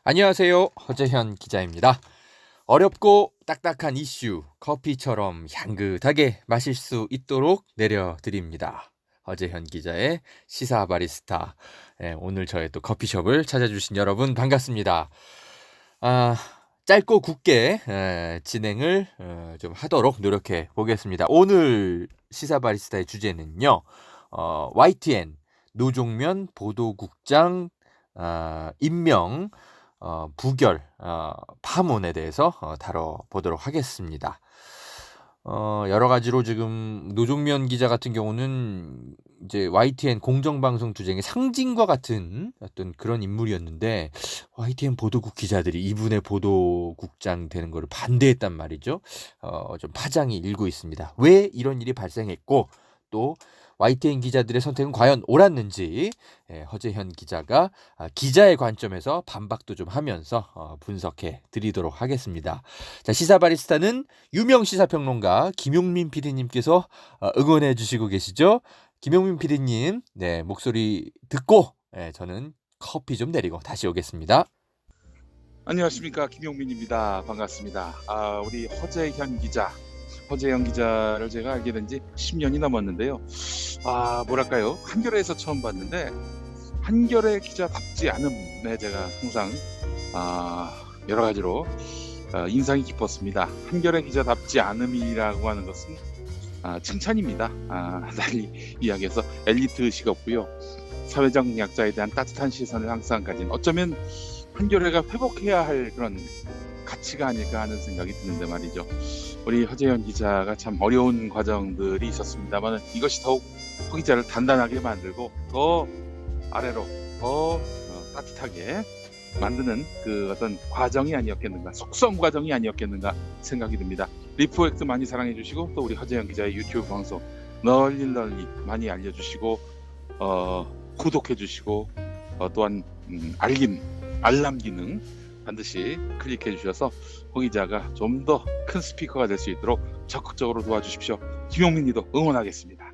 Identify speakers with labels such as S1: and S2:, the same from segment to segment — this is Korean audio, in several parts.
S1: 안녕하세요. 허재현 기자입니다. 어렵고 딱딱한 이슈 커피처럼 향긋하게 마실 수 있도록 내려드립니다. 허재현 기자의 시사 바리스타. 오늘 저의 또 커피숍을 찾아주신 여러분 반갑습니다. 아, 짧고 굵게 진행을 좀 하도록 노력해 보겠습니다. 오늘 시사 바리스타의 주제는요. YTN 노종면 보도국장 임명 부결 파문에 대해서 다뤄보도록 하겠습니다. 여러 가지로 지금 노종면 기자 같은 경우는 이제 YTN 공정방송 투쟁의 상징과 같은 어떤 그런 인물이었는데 YTN 보도국 기자들이 이분의 보도국장 되는 것을 반대했단 말이죠. 좀 파장이 일고 있습니다. 왜 이런 일이 발생했고 또 YTN 기자들의 선택은 과연 옳았는지 허재현 기자가 기자의 관점에서 반박도 좀 하면서 분석해 드리도록 하겠습니다. 자, 시사바리스타는 유명 시사평론가 김용민 PD님께서 응원해 주시고 계시죠. 김용민 PD님, 네, 목소리 듣고 저는 커피 좀 내리고 다시 오겠습니다.
S2: 안녕하십니까, 김용민입니다. 반갑습니다. 우리 허재현 기자를 제가 알게 된 지 10년이 넘었는데요. 뭐랄까요, 한겨레에서 처음 봤는데 한겨레 기자답지 않음에 제가 항상 여러 가지로 인상이 깊었습니다. 한겨레 기자답지 않음이라고 하는 것은 칭찬입니다. 달리 이야기해서 엘리트식없고요, 사회적 약자에 대한 따뜻한 시선을 항상 가진, 어쩌면 한겨레가 회복해야 할 그런 가치가 아닐까 하는 생각이 드는데 말이죠. 우리 허재현 기자가 참 어려운 과정들이 있었습니다만 이것이 더욱 허 기자를 단단하게 만들고 더 아래로 더 따뜻하게 만드는 그 어떤 과정이 아니었겠는가, 속성 과정이 아니었겠는가 생각이 듭니다. 리프액트 많이 사랑해 주시고 또 우리 허재현 기자의 유튜브 방송 널리 많이 알려주시고 구독해 주시고 또한 알람 기능 반드시 클릭해 주셔서 허 기자가 좀 더 큰 스피커가 될 수 있도록 적극적으로 도와주십시오. 김용민님도 응원하겠습니다.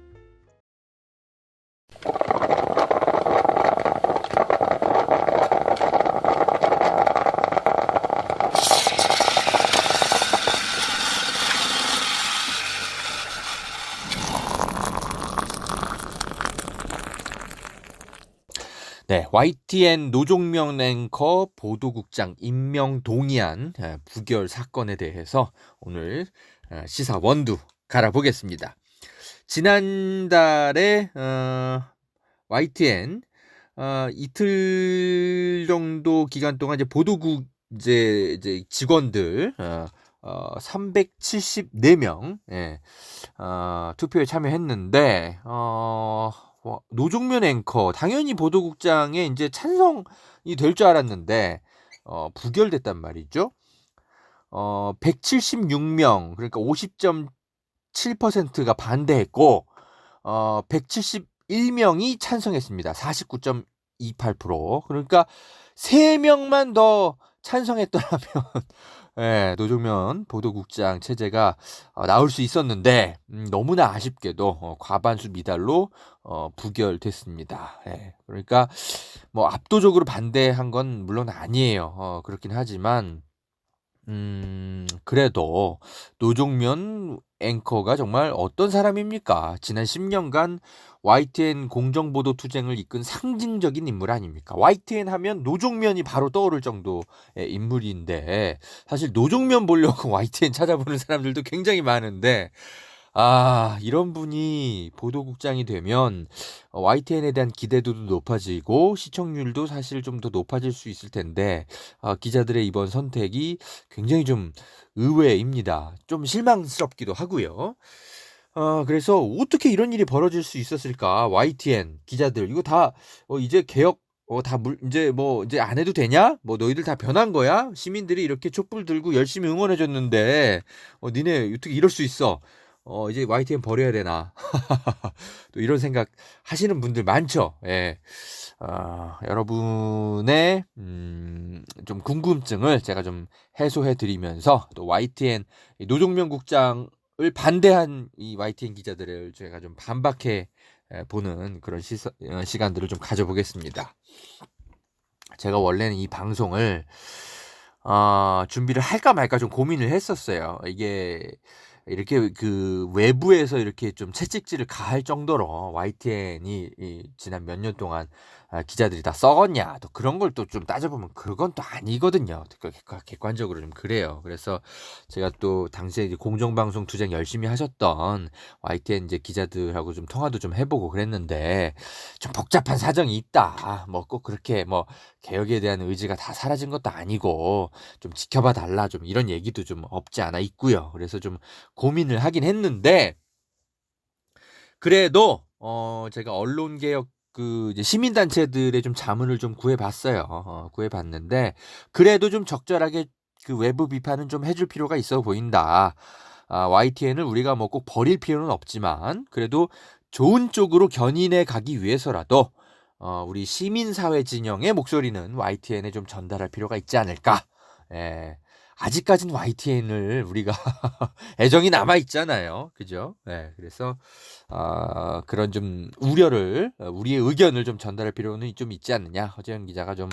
S1: 네, YTN 노종면 앵커 보도국장 임명 동의안 부결 사건에 대해서 오늘 시사 원두 갈아보겠습니다. 지난달에 YTN 이틀 정도 기간 동안 이제 보도국 이제 직원들 374명 투표에 참여했는데 노종면 앵커 당연히 보도국장에 이제 찬성이 될 줄 알았는데 부결됐단 말이죠. 176명 그러니까 50.7%가 반대했고 171명이 찬성했습니다. 49.28%. 그러니까 3명만 더 찬성했더라면 노종면 보도국장 체제가 나올 수 있었는데 너무나 아쉽게도 과반수 미달로 부결됐습니다. 그러니까 뭐 압도적으로 반대한 건 물론 아니에요. 그렇긴 하지만 그래도 노종면 앵커가 정말 어떤 사람입니까? 지난 10년간 YTN 공정보도 투쟁을 이끈 상징적인 인물 아닙니까? YTN 하면 노종면이 바로 떠오를 정도의 인물인데 사실 노종면 보려고 YTN 찾아보는 사람들도 굉장히 많은데 이런 분이 보도국장이 되면 YTN에 대한 기대도도 높아지고 시청률도 사실 좀 더 높아질 수 있을 텐데 기자들의 이번 선택이 굉장히 좀 의외입니다. 좀 실망스럽기도 하고요. 그래서 어떻게 이런 일이 벌어질 수 있었을까? YTN 기자들 이거 다 이제 개혁 이제 안 해도 되냐? 뭐 너희들 다 변한 거야? 시민들이 이렇게 촛불 들고 열심히 응원해 줬는데 니네 어떻게 이럴 수 있어? 이제 YTN 버려야 되나? 또 이런 생각 하시는 분들 많죠. 여러분의 좀 궁금증을 제가 좀 해소해 드리면서 또 YTN 노종면 국장을 반대한 이 YTN 기자들을 제가 좀 반박해 보는 그런 시간들을 좀 가져보겠습니다. 제가 원래는 이 방송을 준비를 할까 말까 좀 고민을 했었어요. 이게 이렇게 그 외부에서 이렇게 좀 채찍질을 가할 정도로 YTN이 지난 몇 년 동안 기자들이 다 썩었냐, 또 그런 걸 또 좀 따져보면 그건 또 아니거든요. 객관적으로 좀 그래요. 그래서 제가 또 당시에 이제 공정방송 투쟁 열심히 하셨던 YTN 이제 기자들하고 좀 통화도 좀 해보고 그랬는데 좀 복잡한 사정이 있다. 뭐 꼭 그렇게 뭐 개혁에 대한 의지가 다 사라진 것도 아니고 좀 지켜봐 달라, 좀 이런 얘기도 좀 없지 않아 있고요. 그래서 좀 고민을 하긴 했는데, 그래도 제가 언론개혁 그 이제 시민단체들의 좀 자문을 좀 구해봤어요. 구해봤는데 그래도 좀 적절하게 그 외부 비판은 좀 해줄 필요가 있어 보인다. YTN을 우리가 뭐 꼭 버릴 필요는 없지만 그래도 좋은 쪽으로 견인해 가기 위해서라도 우리 시민사회 진영의 목소리는 YTN에 좀 전달할 필요가 있지 않을까. 예. 아직까진 YTN을 우리가 애정이 남아 있잖아요. 그죠? 네, 그래서 그런 좀 우려를, 우리의 의견을 좀 전달할 필요는 좀 있지 않느냐. 허재영 기자가 좀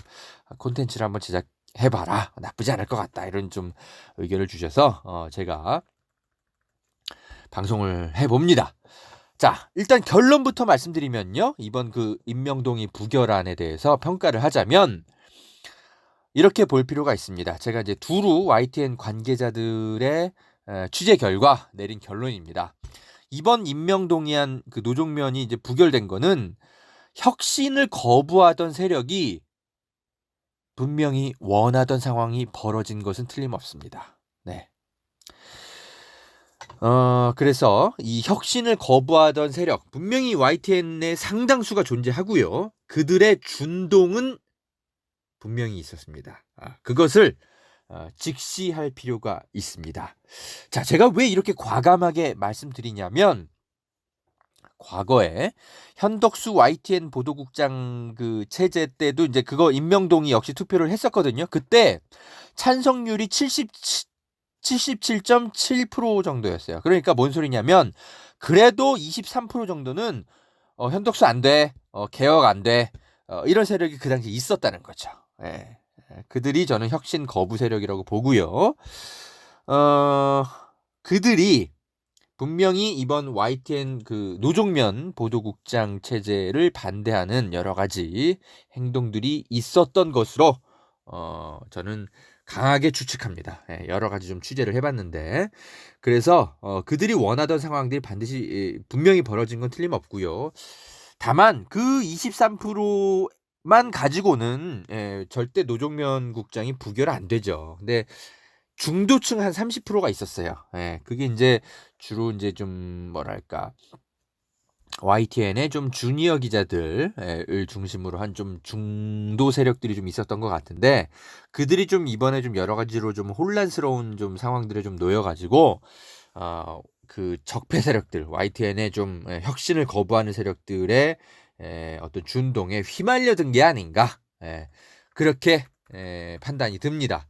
S1: 콘텐츠를 한번 제작해봐라. 나쁘지 않을 것 같다. 이런 좀 의견을 주셔서 제가 방송을 해봅니다. 자, 일단 결론부터 말씀드리면요. 이번 그 임명동의 부결안에 대해서 평가를 하자면 이렇게 볼 필요가 있습니다. 제가 이제 두루 YTN 관계자들의 취재 결과 내린 결론입니다. 이번 임명동의안 그 노종면이 이제 부결된 거는 혁신을 거부하던 세력이 분명히 원하던 상황이 벌어진 것은 틀림없습니다. 네. 그래서 이 혁신을 거부하던 세력, 분명히 YTN의 상당수가 존재하고요. 그들의 준동은 분명히 있었습니다. 그것을 직시할 필요가 있습니다. 자, 제가 왜 이렇게 과감하게 말씀드리냐면 과거에 현덕수 YTN 보도국장 그 체제 때도 이제 그거 임명동의 역시 투표를 했었거든요. 그때 찬성률이 77.7% 정도였어요. 그러니까 뭔 소리냐면 그래도 23% 정도는 현덕수 안 돼, 개혁 안 돼, 이런 세력이 그 당시 있었다는 거죠. 예. 그들이 저는 혁신 거부 세력이라고 보고요. 그들이 분명히 이번 YTN 그 노종면 보도국장 체제를 반대하는 여러 가지 행동들이 있었던 것으로 저는 강하게 추측합니다. 예, 여러 가지 좀 취재를 해봤는데 그래서 그들이 원하던 상황들이 반드시 분명히 벌어진 건 틀림없고요. 다만 그 23%만 가지고는 절대 노종면 국장이 부결 안 되죠. 근데 중도층 한 30%가 있었어요. 예, 그게 이제 주로 이제 좀 뭐랄까 YTN의 좀 주니어 기자들을 중심으로 한 좀 중도 세력들이 좀 있었던 것 같은데 그들이 좀 이번에 좀 여러 가지로 좀 혼란스러운 좀 상황들에 좀 놓여가지고 그 적폐 세력들 YTN의 좀 혁신을 거부하는 세력들의 어떤 준동에 휘말려든 게 아닌가 그렇게 판단이 듭니다.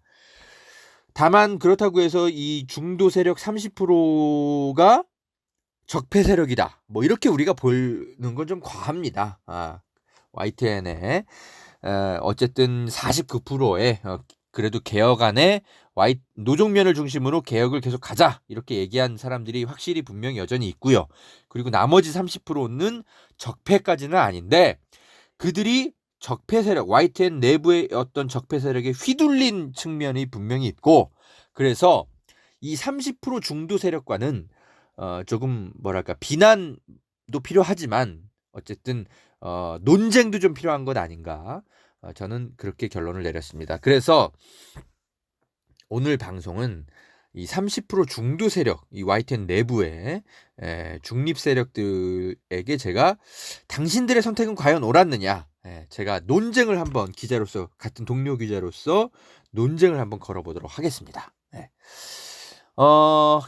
S1: 다만 그렇다고 해서 이 중도 세력 30%가 적폐 세력이다. 뭐 이렇게 우리가 보는 건 좀 과합니다. YTN의 어쨌든 49%의 그래도 개혁안에 노종면을 중심으로 개혁을 계속 가자 이렇게 얘기한 사람들이 확실히 분명히 여전히 있고요. 그리고 나머지 30%는 적폐까지는 아닌데 그들이 적폐 세력, YTN 내부의 어떤 적폐 세력에 휘둘린 측면이 분명히 있고 그래서 이 30% 중도 세력과는 조금 뭐랄까 비난도 필요하지만 어쨌든 논쟁도 좀 필요한 것 아닌가 저는 그렇게 결론을 내렸습니다. 그래서 오늘 방송은 이 30% 중도 세력, 이 YTN 내부의 중립 세력들에게 제가 당신들의 선택은 과연 옳았느냐 제가 논쟁을 한번 기자로서 같은 동료 기자로서 논쟁을 한번 걸어보도록 하겠습니다.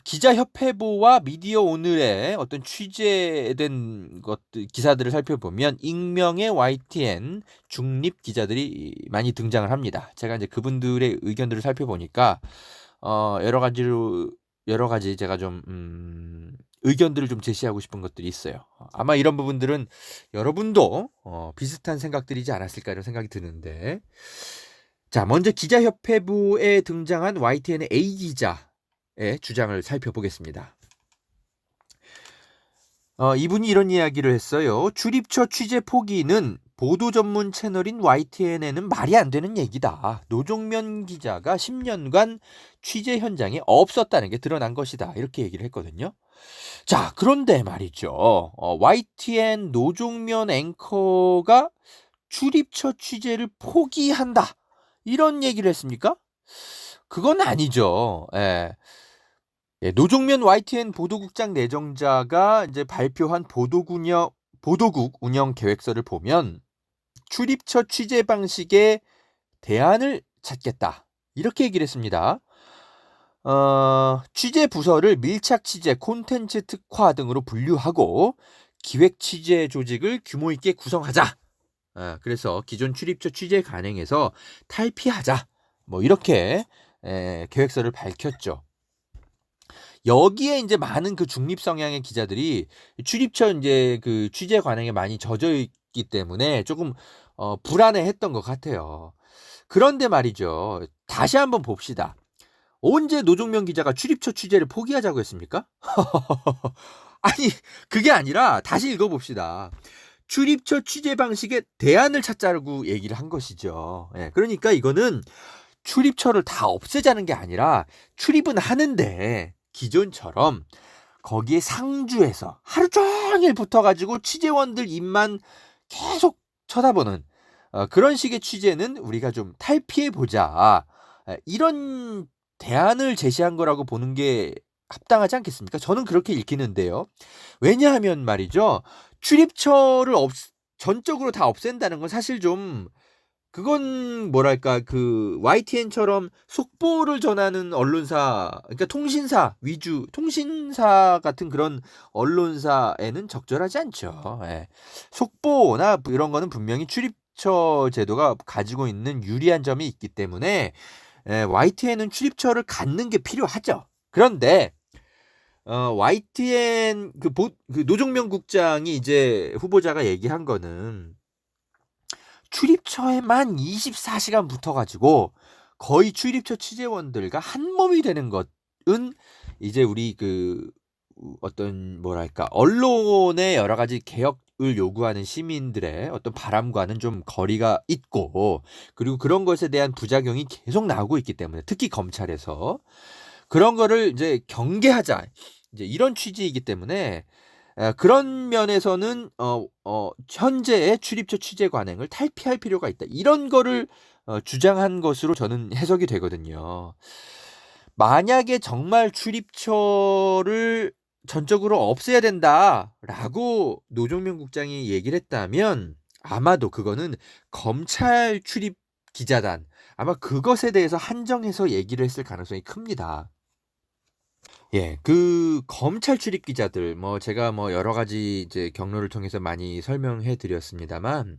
S1: 기자협회보와 미디어 오늘의 어떤 취재된 것들 기사들을 살펴보면 익명의 YTN 중립 기자들이 많이 등장을 합니다. 제가 이제 그분들의 의견들을 살펴보니까 여러 가지 제가 좀 의견들을 좀 제시하고 싶은 것들이 있어요. 아마 이런 부분들은 여러분도 비슷한 생각들이지 않았을까 이런 생각이 드는데, 자, 먼저 기자협회부에 등장한 YTN의 A 기자의 주장을 살펴보겠습니다. 이분이 이런 이야기를 했어요. 출입처 취재 포기는 보도 전문 채널인 YTN에는 말이 안 되는 얘기다. 노종면 기자가 10년간 취재 현장에 없었다는 게 드러난 것이다. 이렇게 얘기를 했거든요. 자, 그런데 말이죠. YTN 노종면 앵커가 출입처 취재를 포기한다. 이런 얘기를 했습니까? 그건 아니죠. 예. 예, 노종면 YTN 보도국장 내정자가 이제 발표한 보도국 운영 계획서를 보면 출입처 취재 방식의 대안을 찾겠다. 이렇게 얘기를 했습니다. 취재 부서를 밀착 취재, 콘텐츠 특화 등으로 분류하고 기획 취재 조직을 규모 있게 구성하자. 그래서 기존 출입처 취재 관행에서 탈피하자. 뭐 이렇게 계획서를 밝혔죠. 여기에 이제 많은 그 중립 성향의 기자들이 출입처 이제 그 취재 관행에 많이 젖어 있기 때문에 조금 불안해했던 것 같아요. 그런데 말이죠. 다시 한번 봅시다. 언제 노종면 기자가 출입처 취재를 포기하자고 했습니까? 아니, 그게 아니라 다시 읽어봅시다. 출입처 취재 방식의 대안을 찾자고 얘기를 한 것이죠. 예, 그러니까 이거는 출입처를 다 없애자는 게 아니라 출입은 하는데 기존처럼 거기에 상주해서 하루 종일 붙어가지고 취재원들 입만 계속 쳐다보는 그런 식의 취재는 우리가 좀 탈피해보자. 이런 대안을 제시한 거라고 보는 게 합당하지 않겠습니까? 저는 그렇게 읽히는데요. 왜냐하면 말이죠. 출입처를 전적으로 다 없앤다는 건 사실 좀 그건 뭐랄까 그 YTN처럼 속보를 전하는 언론사, 그러니까 통신사 위주, 통신사 같은 그런 언론사에는 적절하지 않죠. 예. 속보나 이런 거는 분명히 출입처 제도가 가지고 있는 유리한 점이 있기 때문에 YTN은 출입처를 갖는 게 필요하죠. 그런데 YTN 그 노종면 국장이 이제 후보자가 얘기한 거는 출입처에만 24시간 붙어가지고 거의 출입처 취재원들과 한 몸이 되는 것은 이제 우리 그 어떤 뭐랄까 언론의 여러 가지 개혁을 요구하는 시민들의 어떤 바람과는 좀 거리가 있고, 그리고 그런 것에 대한 부작용이 계속 나오고 있기 때문에 특히 검찰에서 그런 거를 이제 경계하자, 이제 이런 취지이기 때문에 그런 면에서는 현재의 출입처 취재 관행을 탈피할 필요가 있다. 이런 거를 주장한 것으로 저는 해석이 되거든요. 만약에 정말 출입처를 전적으로 없애야 된다라고 노종면 국장이 얘기를 했다면 아마도 그거는 검찰 출입 기자단, 아마 그것에 대해서 한정해서 얘기를 했을 가능성이 큽니다. 예, 그 검찰 출입 기자들, 뭐 제가 뭐 여러 가지 이제 경로를 통해서 많이 설명해 드렸습니다만,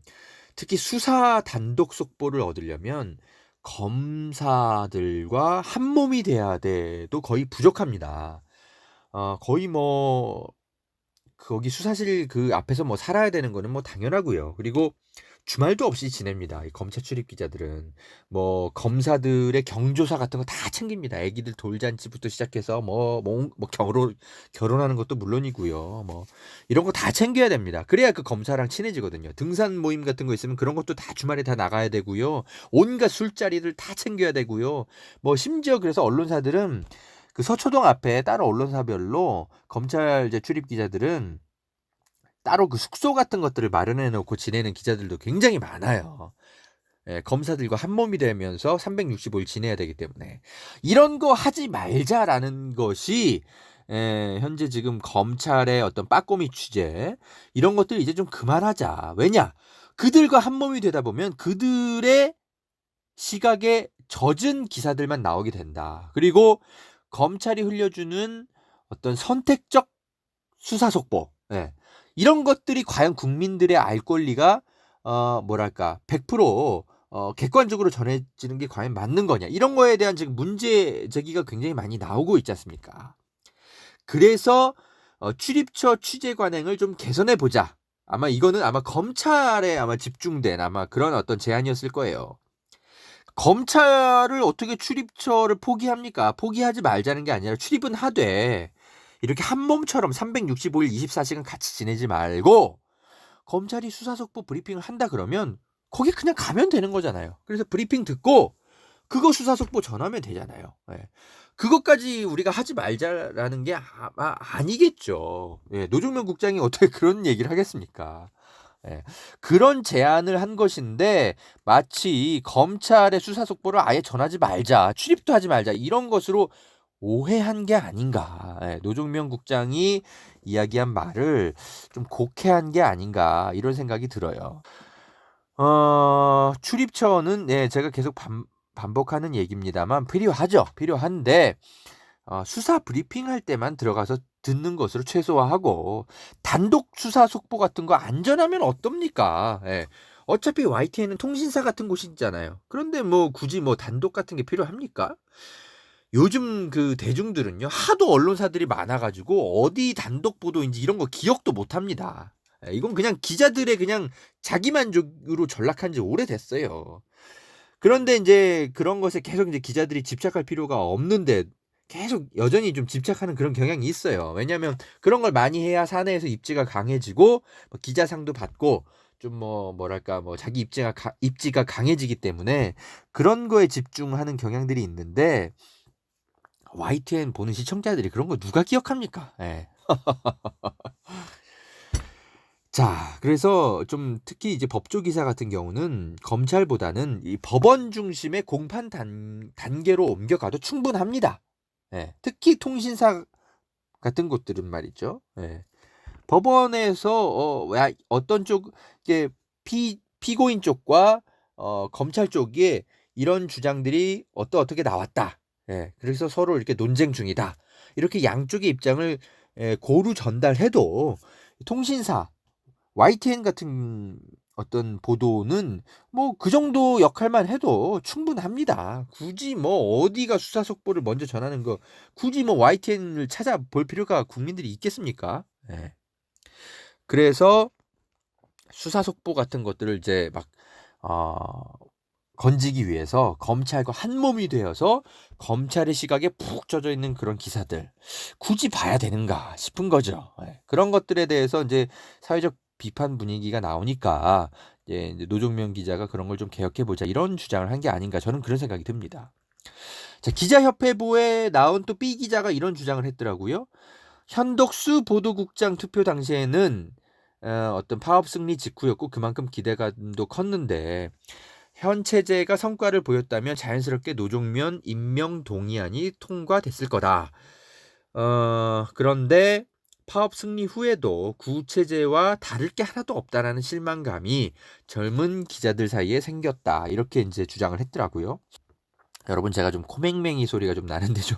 S1: 특히 수사 단독 속보를 얻으려면 검사들과 한 몸이 돼야 돼도 거의 부족합니다. 거의 뭐 거기 수사실 그 앞에서 뭐 살아야 되는 거는 뭐 당연하고요. 그리고 주말도 없이 지냅니다. 이 검찰 출입 기자들은 뭐 검사들의 경조사 같은 거 다 챙깁니다. 애기들 돌잔치부터 시작해서 뭐 결혼하는 것도 물론이고요. 뭐 이런 거 다 챙겨야 됩니다. 그래야 그 검사랑 친해지거든요. 등산 모임 같은 거 있으면 그런 것도 다 주말에 다 나가야 되고요. 온갖 술자리들 다 챙겨야 되고요. 뭐 심지어 그래서 언론사들은 그 서초동 앞에 따로 언론사별로 검찰 이제 출입 기자들은 따로 그 숙소 같은 것들을 마련해 놓고 지내는 기자들도 굉장히 많아요. 예, 검사들과 한 몸이 되면서 365일 지내야 되기 때문에 이런 거 하지 말자라는 것이 현재 지금 검찰의 어떤 빠꼬미 취재, 이런 것들 이제 좀 그만하자. 왜냐? 그들과 한 몸이 되다 보면 그들의 시각에 젖은 기사들만 나오게 된다. 그리고 검찰이 흘려주는 어떤 선택적 수사 속보, 이런 것들이 과연 국민들의 알 권리가 뭐랄까 100% 객관적으로 전해지는 게 과연 맞는 거냐, 이런 거에 대한 지금 문제 제기가 굉장히 많이 나오고 있지 않습니까? 그래서 출입처 취재 관행을 좀 개선해 보자. 아마 이거는 아마 검찰에 아마 집중된 아마 그런 어떤 제안이었을 거예요. 검찰을 어떻게 출입처를 포기합니까? 포기하지 말자는 게 아니라 출입은 하되 이렇게 한 몸처럼 365일 24시간 같이 지내지 말고 검찰이 수사속보 브리핑을 한다 그러면 거기 그냥 가면 되는 거잖아요. 그래서 브리핑 듣고 그거 수사속보 전하면 되잖아요. 예. 그것까지 우리가 하지 말자라는 게 아마 아니겠죠. 예, 노종면 국장이 어떻게 그런 얘기를 하겠습니까? 예, 그런 제안을 한 것인데 마치 검찰의 수사속보를 아예 전하지 말자, 출입도 하지 말자 이런 것으로 오해한 게 아닌가. 예, 노종면 국장이 이야기한 말을 좀 곡해한 게 아닌가 이런 생각이 들어요. 출입처는 제가 계속 반복하는 얘기입니다만 필요하죠. 필요한데 수사 브리핑 할 때만 들어가서 듣는 것으로 최소화하고 단독 수사 속보 같은 거 안전하면 어떻습니까? 예. 어차피 YTN은 통신사 같은 곳이 있잖아요. 그런데 뭐 굳이 뭐 단독 같은 게 필요합니까? 요즘 그 대중들은요 하도 언론사들이 많아가지고 어디 단독 보도인지 이런 거 기억도 못합니다. 이건 그냥 기자들의 그냥 자기만족으로 전락한 지 오래됐어요. 그런데 이제 그런 것에 계속 이제 기자들이 집착할 필요가 없는데 계속 여전히 좀 집착하는 그런 경향이 있어요. 왜냐하면 그런 걸 많이 해야 사내에서 입지가 강해지고 뭐 기자상도 받고 좀 뭐랄까 자기 입지가 강해지기 때문에 그런 거에 집중하는 경향들이 있는데 YTN 보는 시청자들이 그런 거 누가 기억합니까? 예. 자, 그래서 좀 특히 이제 법조 기사 같은 경우는 검찰보다는 이 법원 중심의 공판 단계로 옮겨가도 충분합니다. 예. 특히 통신사 같은 곳들은 말이죠. 예. 법원에서 어떤 쪽 이게 피고인 쪽과 검찰 쪽에 이런 주장들이 어떻게 나왔다. 예. 그래서 서로 이렇게 논쟁 중이다. 이렇게 양쪽의 입장을 고루 전달해도 통신사 YTN 같은 어떤 보도는 뭐 그 정도 역할만 해도 충분합니다. 굳이 뭐 어디가 수사 속보를 먼저 전하는 거 굳이 뭐 YTN을 찾아볼 필요가 국민들이 있겠습니까? 예. 그래서 수사 속보 같은 것들을 이제 막 건지기 위해서 검찰과 한 몸이 되어서 검찰의 시각에 푹 젖어 있는 그런 기사들 굳이 봐야 되는가 싶은 거죠. 예. 그런 것들에 대해서 이제 사회적 비판 분위기가 나오니까 이제 노종면 기자가 그런 걸 좀 개혁해 보자 이런 주장을 한 게 아닌가 저는 그런 생각이 듭니다. 자, 기자협회보에 나온 또 B 기자가 이런 주장을 했더라고요. 현덕수 보도국장 투표 당시에는 어떤 파업 승리 직후였고 그만큼 기대감도 컸는데 현 체제가 성과를 보였다면 자연스럽게 노종면 임명 동의안이 통과됐을 거다. 그런데 파업 승리 후에도 구체제와 다를 게 하나도 없다라는 실망감이 젊은 기자들 사이에 생겼다. 이렇게 이제 주장을 했더라고요. 여러분 제가 좀 코맹맹이 소리가 좀 나는데 좀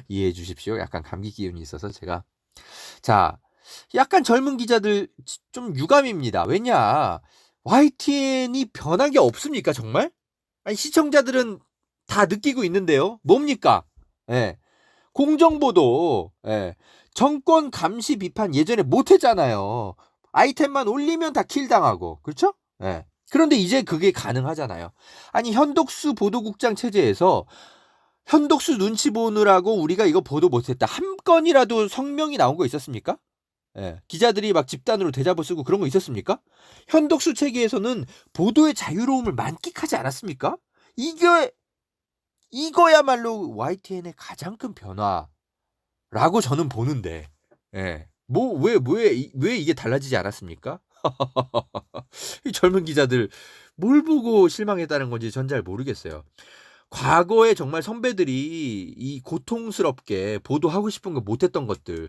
S1: 이해해 주십시오. 약간 감기 기운이 있어서 제가 자 약간 젊은 기자들 좀 유감입니다. 왜냐 YTN이 변한 게 없습니까 정말? 아니 시청자들은 다 느끼고 있는데요. 뭡니까? 예. 공정보도 정권 감시 비판 예전에 못했잖아요. 아이템만 올리면 다 킬당하고 그렇죠? 예. 그런데 이제 그게 가능하잖아요. 아니 현덕수 보도국장 체제에서 현덕수 눈치 보느라고 우리가 이거 보도 못했다. 한 건이라도 성명이 나온 거 있었습니까? 예. 기자들이 막 집단으로 대자보 쓰고 그런 거 있었습니까? 현덕수 체계에서는 보도의 자유로움을 만끽하지 않았습니까? 이거야말로 YTN의 가장 큰 변화라고 저는 보는데, 뭐, 왜 이게 달라지지 않았습니까? 이 젊은 기자들, 뭘 보고 실망했다는 건지 전 잘 모르겠어요. 과거에 정말 선배들이 이 고통스럽게 보도하고 싶은 거 못했던 것들,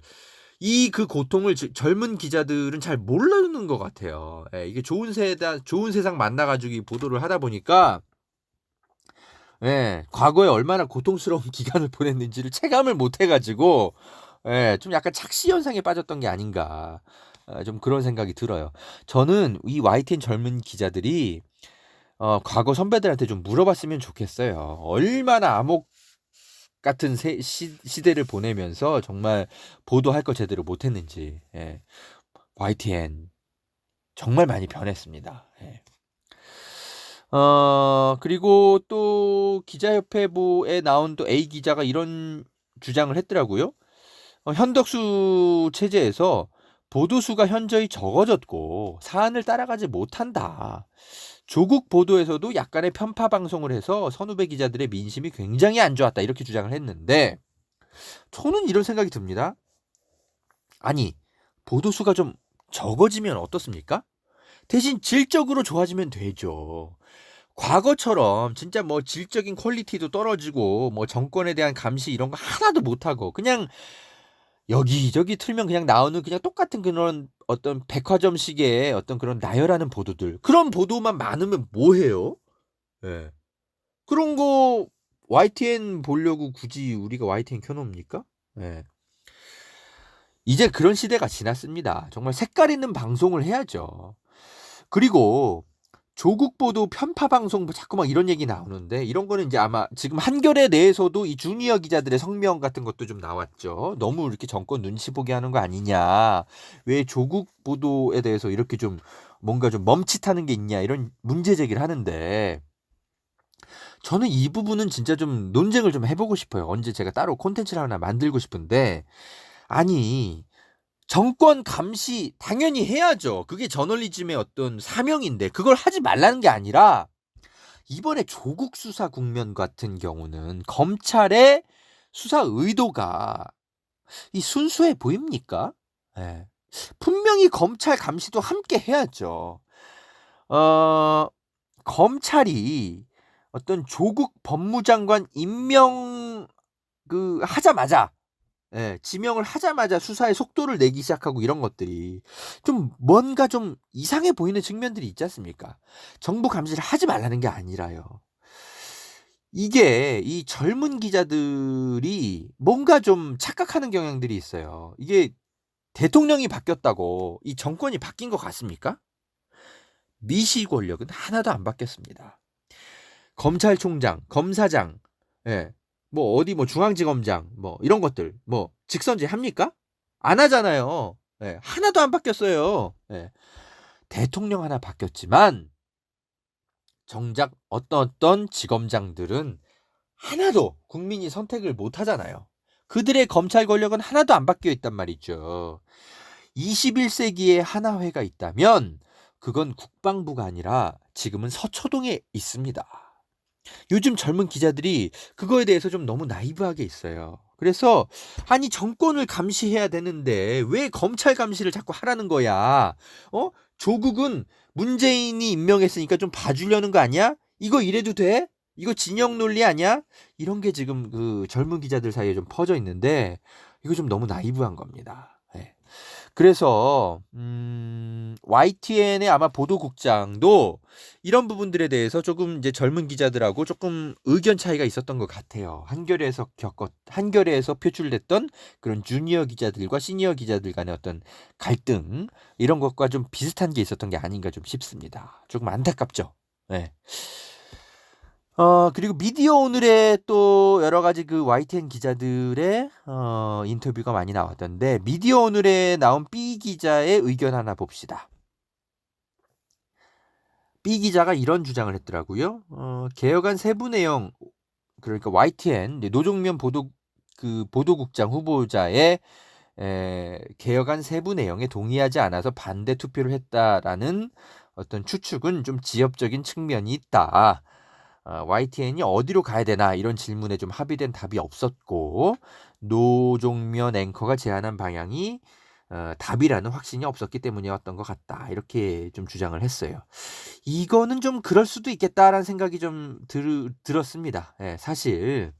S1: 그 고통을 젊은 기자들은 잘 모르는 것 같아요. 이게 좋은 세상 만나가지고 이 보도를 하다 보니까, 과거에 얼마나 고통스러운 기간을 보냈는지를 체감을 못 해가지고, 좀 약간 착시 현상에 빠졌던 게 아닌가. 좀 그런 생각이 들어요. 저는 이 YTN 젊은 기자들이, 과거 선배들한테 좀 물어봤으면 좋겠어요. 얼마나 같은 시대를 보내면서 정말 보도할 거 제대로 못했는지 YTN 정말 많이 변했습니다. 그리고 또 기자협회보에 나온 또 A 기자가 이런 주장을 했더라고요. 현덕수 체제에서 보도수가 현저히 적어졌고 사안을 따라가지 못한다. 조국 보도에서도 약간의 편파 방송을 해서 선후배 기자들의 민심이 굉장히 안 좋았다. 이렇게 주장을 했는데 저는 이런 생각이 듭니다. 아니, 보도수가 좀 적어지면 어떻습니까? 대신 질적으로 좋아지면 되죠. 과거처럼 진짜 뭐 질적인 퀄리티도 떨어지고 뭐 정권에 대한 감시 이런 거 하나도 못하고 그냥 여기저기 틀면 그냥 나오는 그냥 똑같은 그런 어떤 백화점식의 어떤 그런 나열하는 보도들 그런 보도만 많으면 뭐해요? 예. 그런 거 YTN 보려고 굳이 우리가 YTN 켜놓습니까? 예. 이제 그런 시대가 지났습니다. 정말 색깔 있는 방송을 해야죠. 그리고 조국 보도 편파 방송 자꾸 막 이런 얘기 나오는데 이런 거는 이제 아마 지금 한겨레 내에서도 이 주니어 기자들의 성명 같은 것도 좀 나왔죠. 너무 이렇게 정권 눈치 보게 하는 거 아니냐. 왜 조국 보도에 대해서 이렇게 좀 뭔가 좀 멈칫하는 게 있냐 이런 문제 제기를 하는데 저는 이 부분은 진짜 좀 논쟁을 좀 해보고 싶어요. 언제 제가 따로 콘텐츠를 하나 만들고 싶은데 아니 정권 감시 당연히 해야죠. 그게 저널리즘의 어떤 사명인데 그걸 하지 말라는 게 아니라 이번에 조국 수사 국면 같은 경우는 검찰의 수사 의도가 이 순수해 보입니까? 예. 분명히 검찰 감시도 함께 해야죠. 검찰이 어떤 조국 법무장관 임명 하자마자 지명을 하자마자 수사의 속도를 내기 시작하고 이런 것들이 좀 뭔가 좀 이상해 보이는 측면들이 있지 않습니까? 정부 감시를 하지 말라는 게 아니라요. 이게 이 젊은 기자들이 뭔가 좀 착각하는 경향들이 있어요. 이게 대통령이 바뀌었다고 이 정권이 바뀐 것 같습니까? 미시 권력은 하나도 안 바뀌었습니다. 검찰총장, 검사장, 뭐 어디 뭐 중앙지검장 뭐 이런 것들 뭐 직선제 합니까? 안 하잖아요. 하나도 안 바뀌었어요. 대통령 하나 바뀌었지만 정작 어떤 지검장들은 하나도 국민이 선택을 못 하잖아요. 그들의 검찰 권력은 하나도 안 바뀌어 있단 말이죠. 21세기에 하나회가 있다면 그건 국방부가 아니라 지금은 서초동에 있습니다. 요즘 젊은 기자들이 그거에 대해서 좀 너무 나이브하게 있어요. 그래서 아니 정권을 감시해야 되는데 왜 검찰 감시를 자꾸 하라는 거야? 조국은 문재인이 임명했으니까 좀 봐주려는 거 아니야? 이거 이래도 돼? 이거 진영 논리 아니야? 이런 게 지금 그 젊은 기자들 사이에 좀 퍼져 있는데 이거 좀 너무 나이브한 겁니다. 그래서 YTN의 아마 보도국장도 이런 부분들에 대해서 조금 이제 젊은 기자들하고 조금 의견 차이가 있었던 것 같아요. 한겨레에서 표출됐던 그런 주니어 기자들과 시니어 기자들 간의 어떤 갈등 이런 것과 좀 비슷한 게 있었던 게 아닌가 좀 싶습니다. 조금 안타깝죠. 네. 그리고 미디어 오늘에 또 여러 가지 그 YTN 기자들의 인터뷰가 많이 나왔던데 미디어 오늘에 나온 B 기자의 의견 하나 봅시다. B 기자가 이런 주장을 했더라고요. 개혁안 세부 내용 그러니까 YTN 노종면 보도국장 후보자의 개혁안 세부 내용에 동의하지 않아서 반대 투표를 했다라는 어떤 추측은 좀 지엽적인 측면이 있다. YTN이 어디로 가야 되나 이런 질문에 좀 합의된 답이 없었고 노종면 앵커가 제안한 방향이 답이라는 확신이 없었기 때문이었던 것 같다 이렇게 좀 주장을 했어요. 이거는 좀 그럴 수도 있겠다라는 생각이 좀 들었습니다. 사실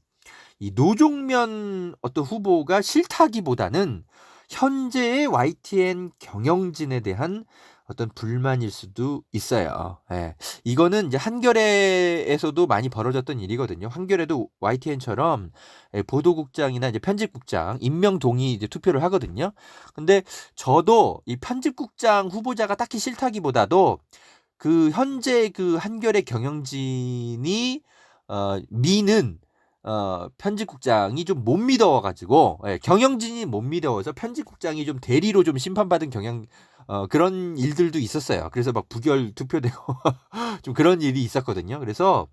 S1: 이 노종면 어떤 후보가 싫다기보다는 현재의 YTN 경영진에 대한 어떤 불만일 수도 있어요. 이거는 이제 한겨레에서도 많이 벌어졌던 일이거든요. 한겨레도 YTN처럼 보도국장이나 이제 편집국장 임명 동의 이제 투표를 하거든요. 근데 저도 이 편집국장 후보자가 딱히 싫다기보다도 그 현재 그 한겨레 경영진이 미는 편집국장이 좀 못 믿어가지고 경영진이 못 믿어서 편집국장이 좀 대리로 좀 심판받은 그런 일들도 있었어요. 그래서 막 부결 투표되고 좀 그런 일이 있었거든요. 그래서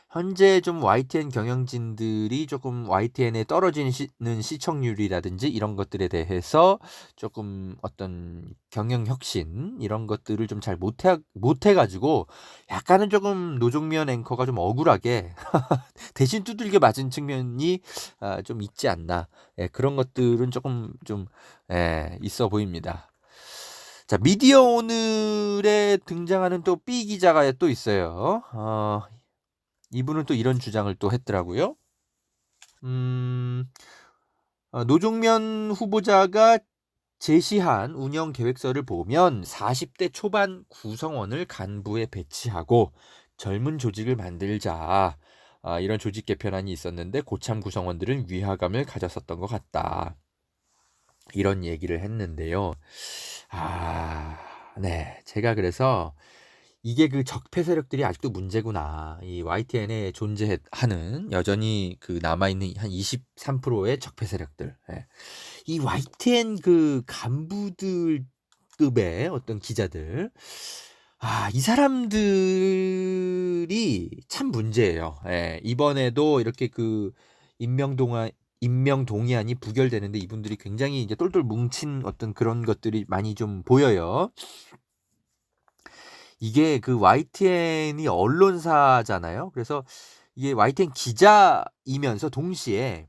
S1: 현재 좀 YTN 경영진들이 조금 YTN에 떨어지는 시청률이라든지 이런 것들에 대해서 조금 어떤 경영 혁신 이런 것들을 좀 잘 못해가지고 약간은 조금 노종면 앵커가 좀 억울하게 대신 두들겨 맞은 측면이 좀 있지 않나. 그런 것들은 조금 좀 있어 보입니다. 자, 미디어 오늘에 등장하는 또 B 기자가 또 있어요. 이분은 또 이런 주장을 또 했더라고요. 노종면 후보자가 제시한 운영 계획서를 보면 40대 초반 구성원을 간부에 배치하고 젊은 조직을 만들자. 이런 조직 개편안이 있었는데 고참 구성원들은 위화감을 가졌었던 것 같다. 이런 얘기를 했는데요. 네. 제가 그래서 이게 그 적폐 세력들이 아직도 문제구나. 이 YTN에 존재하는 여전히 그 남아있는 한 23%의 적폐 세력들. 이 YTN 그 간부들급의 어떤 기자들. 이 사람들이 참 문제예요. 이번에도 이렇게 그 임명 동의안이 부결되는데 이분들이 굉장히 이제 똘똘 뭉친 어떤 그런 것들이 많이 좀 보여요. 이게 그 YTN이 언론사잖아요. 그래서 이게 YTN 기자이면서 동시에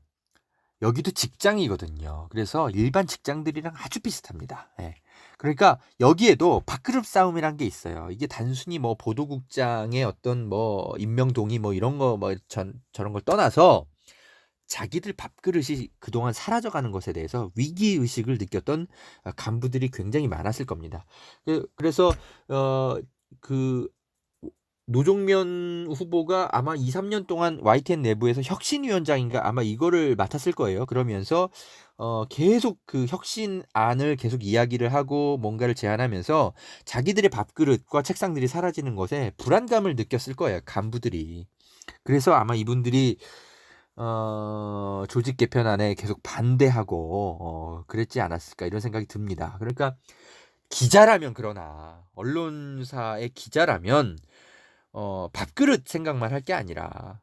S1: 여기도 직장이거든요. 그래서 일반 직장들이랑 아주 비슷합니다. 그러니까 여기에도 밥그릇 싸움이란 게 있어요. 이게 단순히 뭐 보도국장의 어떤 뭐 임명 동의 뭐 이런 거 뭐 저런 걸 떠나서 자기들 밥그릇이 그동안 사라져가는 것에 대해서 위기의식을 느꼈던 간부들이 굉장히 많았을 겁니다. 그래서 그 노종면 후보가 아마 2-3년 동안 YTN 내부에서 혁신위원장인가 아마 이거를 맡았을 거예요. 그러면서 계속 그 혁신안을 계속 이야기를 하고 뭔가를 제안하면서 자기들의 밥그릇과 책상들이 사라지는 것에 불안감을 느꼈을 거예요. 간부들이. 그래서 아마 이분들이 조직 개편안에 계속 반대하고 그랬지 않았을까 이런 생각이 듭니다. 그러니까 기자라면 그러나 언론사의 기자라면 밥그릇 생각만 할 게 아니라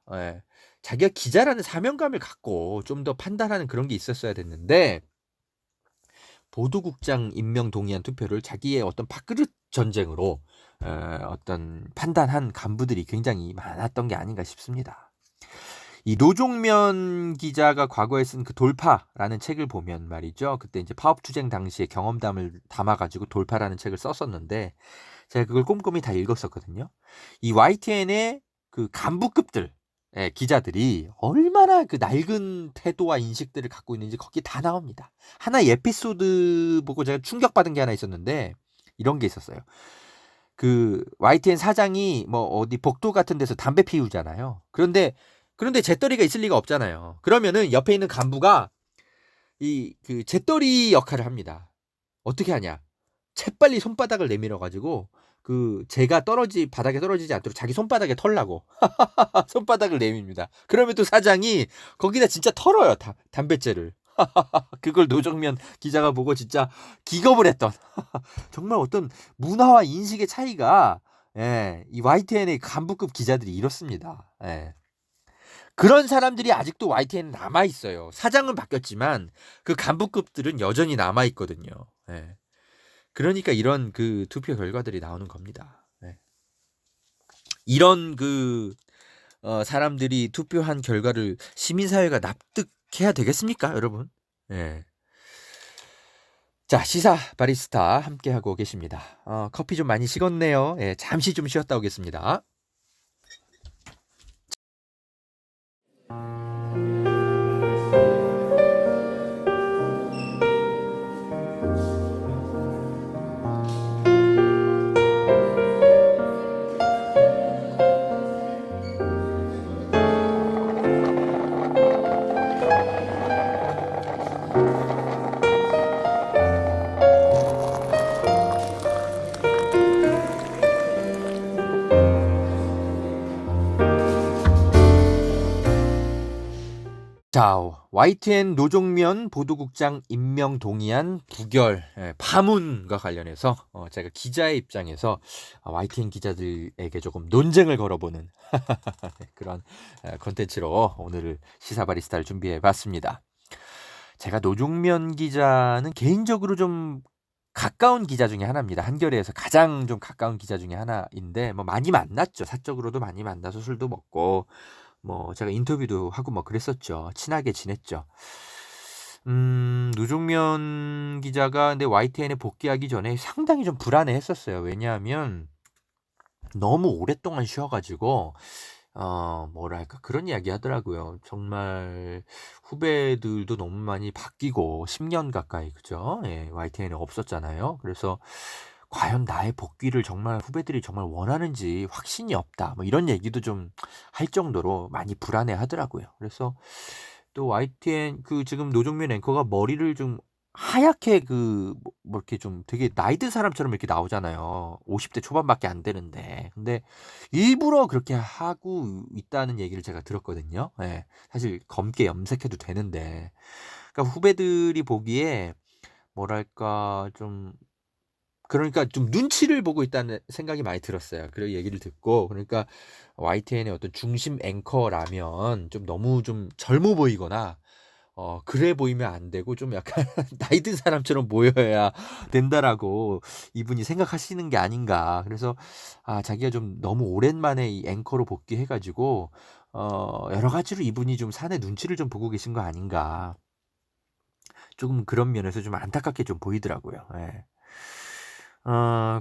S1: 자기가 기자라는 사명감을 갖고 좀 더 판단하는 그런 게 있었어야 됐는데 보도국장 임명 동의안 투표를 자기의 어떤 밥그릇 전쟁으로 어떤 판단한 간부들이 굉장히 많았던 게 아닌가 싶습니다. 이 노종면 기자가 과거에 쓴 그 돌파라는 책을 보면 말이죠. 그때 이제 파업투쟁 당시에 경험담을 담아가지고 돌파라는 책을 썼었는데 제가 그걸 꼼꼼히 다 읽었었거든요. 이 YTN의 그 간부급들 기자들이 얼마나 그 낡은 태도와 인식들을 갖고 있는지 거기 다 나옵니다. 하나의 에피소드 보고 제가 충격받은 게 하나 있었는데 이런 게 있었어요. 그 YTN 사장이 뭐 어디 복도 같은 데서 담배 피우잖아요. 그런데 재떨이가 있을 리가 없잖아요. 그러면은 옆에 있는 간부가 이 그 재떨이 역할을 합니다. 어떻게 하냐? 재빨리 손바닥을 내밀어 가지고 그 재가 바닥에 떨어지지 않도록 자기 손바닥에 털라고 손바닥을 내밉니다. 그러면 또 사장이 거기다 진짜 털어요. 담뱃재를. 그걸 노정면 기자가 보고 진짜 기겁을 했던 정말 어떤 문화와 인식의 차이가 이 YTN의 간부급 기자들이 이렇습니다. 그런 사람들이 아직도 YTN에 남아있어요. 사장은 바뀌었지만 그 간부급들은 여전히 남아있거든요. 그러니까 이런 그 투표 결과들이 나오는 겁니다. 이런 그 사람들이 투표한 결과를 시민사회가 납득해야 되겠습니까, 여러분? 자, 시사 바리스타 함께하고 계십니다. 커피 좀 많이 식었네요. 잠시 좀 쉬었다 오겠습니다. 자, YTN 노종면 보도국장 임명 동의안 부결 파문과 관련해서 제가 기자의 입장에서 YTN 기자들에게 조금 논쟁을 걸어보는 그런 콘텐츠로 오늘 시사바리스타를 준비해봤습니다. 제가 노종면 기자는 개인적으로 좀 가까운 기자 중에 하나입니다. 한겨레에서 가장 좀 가까운 기자 중에 하나인데 뭐 많이 만났죠. 사적으로도 많이 만나서 술도 먹고 뭐 제가 인터뷰도 하고 뭐 그랬었죠. 친하게 지냈죠. 노종면 기자가 근데 YTN에 복귀하기 전에 상당히 좀 불안해했었어요. 왜냐하면 너무 오랫동안 쉬어가지고 뭐랄까 그런 이야기 하더라고요. 정말 후배들도 너무 많이 바뀌고 10년 가까이 그죠? 예, YTN에 없었잖아요. 그래서 과연 나의 복귀를 정말 후배들이 정말 원하는지 확신이 없다. 뭐 이런 얘기도 좀 할 정도로 많이 불안해 하더라고요. 그래서 또 YTN 그 지금 노종면 앵커가 머리를 좀 하얗게 뭐 이렇게 좀 되게 나이 든 사람처럼 이렇게 나오잖아요. 50대 초반밖에 안 되는데. 근데 일부러 그렇게 하고 있다는 얘기를 제가 들었거든요. 예. 사실 검게 염색해도 되는데. 그러니까 후배들이 보기에 뭐랄까 좀 그러니까 좀 눈치를 보고 있다는 생각이 많이 들었어요. 그 얘기를 듣고. 그러니까 YTN의 어떤 중심 앵커라면 좀 너무 좀 젊어 보이거나 그래 보이면 안 되고 좀 약간 나이 든 사람처럼 보여야 된다라고 이분이 생각하시는 게 아닌가. 그래서 자기가 좀 너무 오랜만에 이 앵커로 복귀해 가지고 여러 가지로 이분이 좀 사내 눈치를 좀 보고 계신 거 아닌가. 조금 그런 면에서 좀 안타깝게 좀 보이더라고요. 예.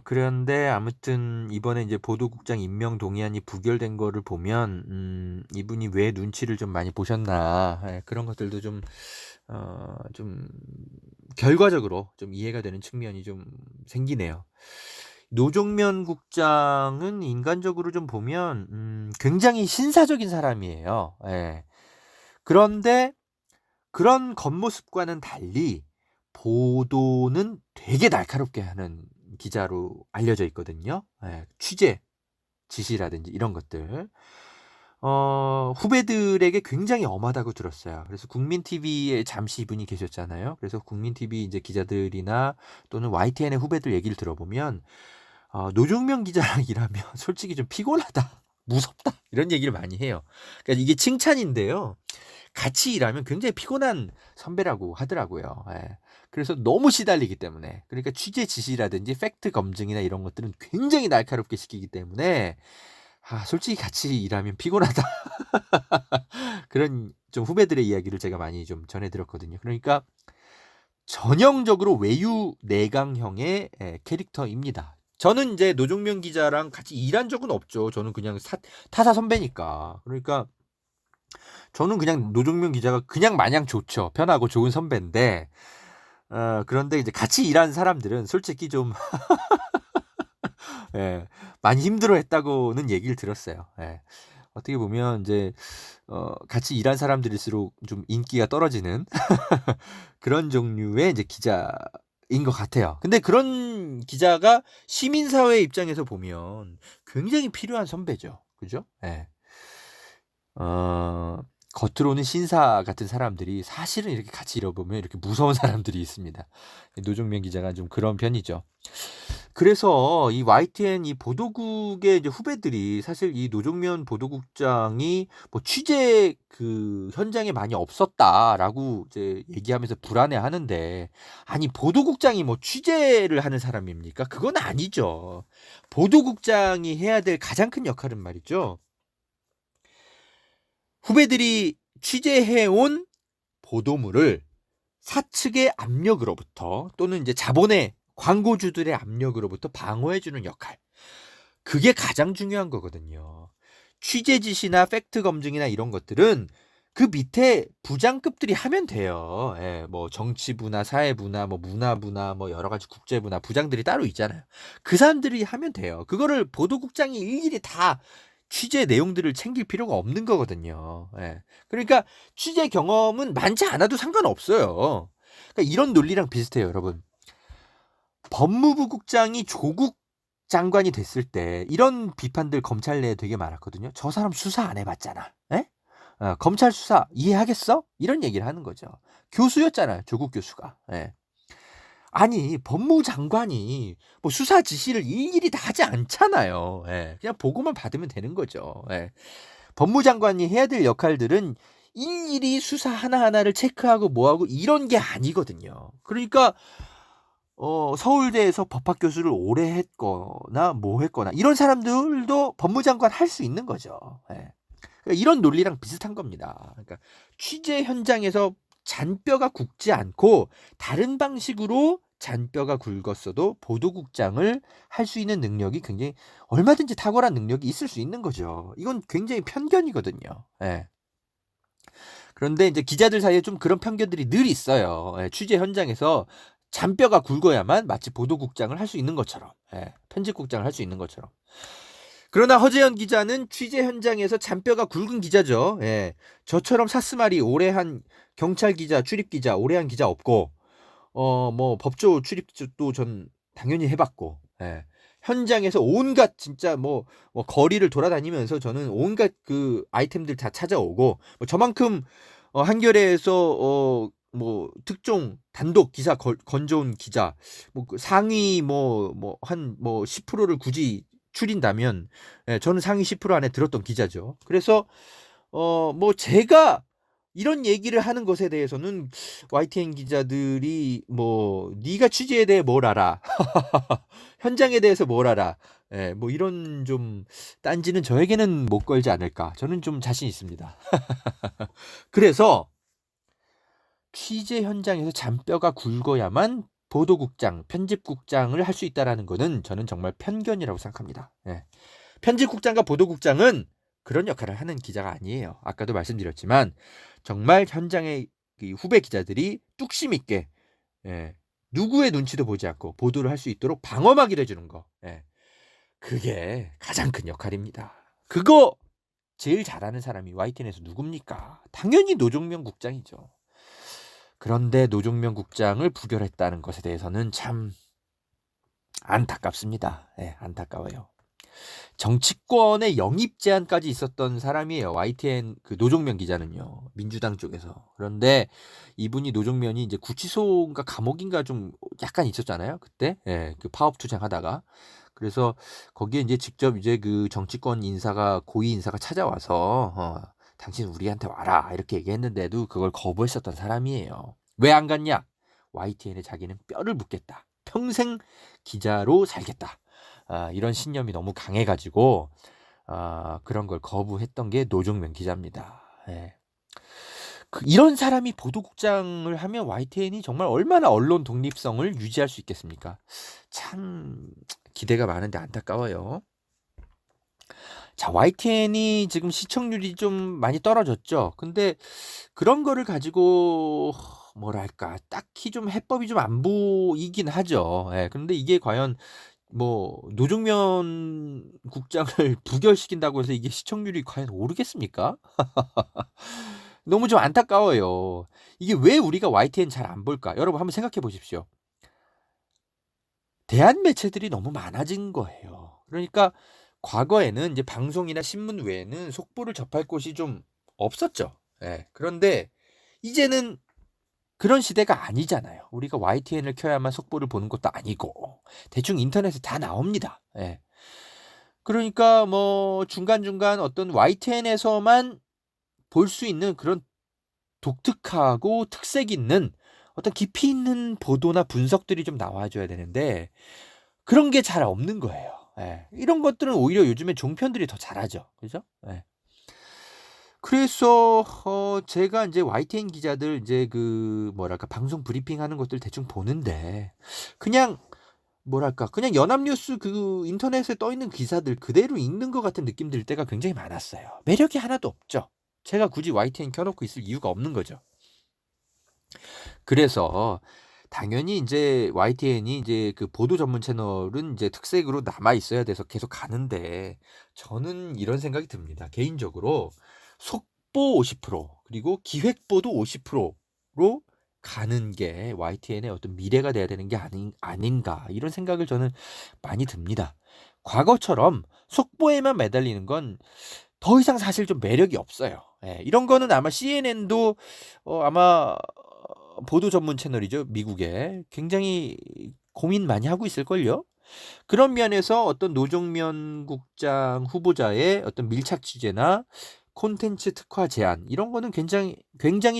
S1: 그런데 아무튼 이번에 이제 보도국장 임명 동의안이 부결된 거를 보면 이분이 왜 눈치를 좀 많이 보셨나 그런 것들도 좀 결과적으로 좀 이해가 되는 측면이 좀 생기네요. 노종면 국장은 인간적으로 좀 보면 굉장히 신사적인 사람이에요. 예. 그런데 그런 겉모습과는 달리 보도는 되게 날카롭게 하는 기자로 알려져 있거든요. 예, 취재 지시라든지 이런 것들. 후배들에게 굉장히 엄하다고 들었어요. 그래서 국민TV에 잠시 이분이 계셨잖아요. 그래서 국민TV 이제 기자들이나 또는 YTN의 후배들 얘기를 들어보면 노종면 기자랑 일하면 솔직히 좀 피곤하다, 무섭다 이런 얘기를 많이 해요. 그러니까 이게 칭찬인데요. 같이 일하면 굉장히 피곤한 선배라고 하더라고요. 예. 그래서 너무 시달리기 때문에 그러니까 취재 지시라든지 팩트 검증이나 이런 것들은 굉장히 날카롭게 시키기 때문에 솔직히 같이 일하면 피곤하다. 그런 좀 후배들의 이야기를 제가 많이 좀 전해 들었거든요. 그러니까 전형적으로 외유 내강형의 캐릭터입니다. 저는 이제 노종면 기자랑 같이 일한 적은 없죠. 저는 그냥 타사 선배니까. 그러니까 저는 그냥 노종면 기자가 그냥 마냥 좋죠. 편하고 좋은 선배인데 그런데 이제 같이 일한 사람들은 솔직히 좀 예, 많이 힘들어했다고는 얘기를 들었어요. 예. 어떻게 보면 이제 같이 일한 사람들일수록 좀 인기가 떨어지는 그런 종류의 이제 기자인 것 같아요. 근데 그런 기자가 시민사회 입장에서 보면 굉장히 필요한 선배죠. 그죠? 예. 겉으로는 신사 같은 사람들이 사실은 이렇게 같이 일어보면 이렇게 무서운 사람들이 있습니다. 노종면 기자가 좀 그런 편이죠. 그래서 이 YTN 이 보도국의 이제 후배들이 사실 이 노종면 보도국장이 뭐 취재 그 현장에 많이 없었다라고 이제 얘기하면서 불안해하는데 아니 보도국장이 뭐 취재를 하는 사람입니까? 그건 아니죠. 보도국장이 해야 될 가장 큰 역할은 말이죠. 후배들이 취재해온 보도물을 사측의 압력으로부터 또는 이제 자본의 광고주들의 압력으로부터 방어해주는 역할. 그게 가장 중요한 거거든요. 취재 지시나 팩트 검증이나 이런 것들은 그 밑에 부장급들이 하면 돼요. 예, 뭐 정치부나 사회부나 뭐 문화부나 뭐 여러 가지 국제부나 부장들이 따로 있잖아요. 그 사람들이 하면 돼요. 그거를 보도국장이 일일이 다 취재 내용들을 챙길 필요가 없는 거거든요. 예. 그러니까 취재 경험은 많지 않아도 상관없어요. 그러니까 이런 논리랑 비슷해요, 여러분. 법무부 국장이 조국 장관이 됐을 때 이런 비판들 검찰 내에 되게 많았거든요. 저 사람 수사 안 해봤잖아. 에? 검찰 수사 이해하겠어? 이런 얘기를 하는 거죠. 교수였잖아요, 조국 교수가. 예. 아니 법무장관이 뭐 수사 지시를 일일이 다 하지 않잖아요. 예. 그냥 보고만 받으면 되는 거죠. 예. 법무장관이 해야 될 역할들은 일일이 수사 하나하나를 체크하고 뭐하고 이런 게 아니거든요. 그러니까 서울대에서 법학 교수를 오래 했거나 뭐 했거나 이런 사람들도 법무장관 할 수 있는 거죠. 예. 그러니까 이런 논리랑 비슷한 겁니다. 그러니까 취재 현장에서 잔뼈가 굵지 않고 다른 방식으로 잔뼈가 굵었어도 보도국장을 할 수 있는 능력이 굉장히 얼마든지 탁월한 능력이 있을 수 있는 거죠. 이건 굉장히 편견이거든요. 예. 그런데 이제 기자들 사이에 좀 그런 편견들이 늘 있어요. 예, 취재 현장에서 잔뼈가 굵어야만 마치 보도국장을 할 수 있는 것처럼, 예, 편집국장을 할 수 있는 것처럼. 그러나 허재현 기자는 취재 현장에서 잔뼈가 굵은 기자죠. 예, 저처럼 사스말이 오래 한 경찰 기자, 출입 기자, 오래 한 기자 없고, 뭐 법조 출입도 전 당연히 해봤고, 예. 현장에서 온갖 진짜 뭐 거리를 돌아다니면서 저는 온갖 그 아이템들 다 찾아오고, 뭐 저만큼 한겨레에서 뭐 특종 단독 기사 건져온 기자, 뭐 그 상위 한 10%를 굳이 추린다면, 예, 저는 상위 10% 안에 들었던 기자죠. 그래서 뭐 제가 이런 얘기를 하는 것에 대해서는 YTN 기자들이 뭐 네가 취재에 대해 뭘 알아? 현장에 대해서 뭘 알아? 예, 뭐 이런 좀 딴지는 저에게는 못 걸지 않을까? 저는 좀 자신 있습니다. 그래서 취재 현장에서 잔뼈가 굵어야만 보도국장, 편집국장을 할 수 있다라는 거는 저는 정말 편견이라고 생각합니다. 예. 편집국장과 보도국장은 그런 역할을 하는 기자가 아니에요. 아까도 말씀드렸지만 정말 현장의 후배 기자들이 뚝심 있게, 예, 누구의 눈치도 보지 않고 보도를 할 수 있도록 방어막이 돼주는 거, 예, 그게 가장 큰 역할입니다. 그거 제일 잘하는 사람이 YTN에서 누굽니까? 당연히 노종면 국장이죠. 그런데 노종면 국장을 부결했다는 것에 대해서는 참 안타깝습니다. 예, 안타까워요. 정치권의 영입 제한까지 있었던 사람이에요. YTN 그 노종면 기자는요. 민주당 쪽에서. 그런데 이분이 노종면이 이제 구치소인가 감옥인가 좀 약간 있었잖아요. 그때. 예, 그 파업 투쟁하다가. 그래서 거기에 이제 직접 이제 그 정치권 인사가 고위 인사가 찾아와서 당신 우리한테 와라 이렇게 얘기했는데도 그걸 거부했었던 사람이에요. 왜 안 갔냐? YTN에 자기는 뼈를 묻겠다. 평생 기자로 살겠다. 이런 신념이 너무 강해가지고 그런 걸 거부했던 게 노종면 기자입니다. 예. 이런 사람이 보도국장을 하면 YTN이 정말 얼마나 언론 독립성을 유지할 수 있겠습니까? 참 기대가 많은데 안타까워요. 자, YTN이 지금 시청률이 좀 많이 떨어졌죠. 근데 그런 거를 가지고 뭐랄까 딱히 좀 해법이 좀 안 보이긴 하죠. 예, 그런데 이게 과연 뭐 노종면 국장을 부결시킨다고 해서 이게 시청률이 과연 오르겠습니까? 너무 좀 안타까워요. 이게 왜 우리가 YTN 잘 안 볼까? 여러분 한번 생각해 보십시오. 대한 매체들이 너무 많아진 거예요. 그러니까 과거에는 이제 방송이나 신문 외에는 속보를 접할 곳이 좀 없었죠. 예. 그런데 이제는 그런 시대가 아니잖아요. 우리가 YTN을 켜야만 속보를 보는 것도 아니고 대충 인터넷에 다 나옵니다. 예. 그러니까 뭐 중간중간 어떤 YTN에서만 볼 수 있는 그런 독특하고 특색 있는 어떤 깊이 있는 보도나 분석들이 좀 나와줘야 되는데 그런 게 잘 없는 거예요. 예. 이런 것들은 오히려 요즘에 종편들이 더 잘하죠. 그죠? 예. 그래서 제가 이제 YTN 기자들 이제 그 뭐랄까 방송 브리핑하는 것들 대충 보는데 그냥 뭐랄까 그냥 연합뉴스 그 인터넷에 떠 있는 기사들 그대로 읽는 것 같은 느낌 들 때가 굉장히 많았어요. 매력이 하나도 없죠. 제가 굳이 YTN 켜놓고 있을 이유가 없는 거죠. 그래서 당연히 이제 YTN이 이제 그 보도 전문 채널은 이제 특색으로 남아 있어야 돼서 계속 가는데 저는 이런 생각이 듭니다. 개인적으로 속보 50% 그리고 기획보도 50%로 가는 게 YTN의 어떤 미래가 돼야 되는 게 아닌가 이런 생각을 저는 많이 듭니다. 과거처럼 속보에만 매달리는 건 더 이상 사실 좀 매력이 없어요. 예, 이런 거는 아마 CNN도 아마 보도 전문 채널이죠. 미국에. 굉장히 고민 많이 하고 있을걸요. 그런 면에서 어떤 노종면 국장 후보자의 어떤 밀착 취재나 콘텐츠 특화 제안 이런 거는 굉장히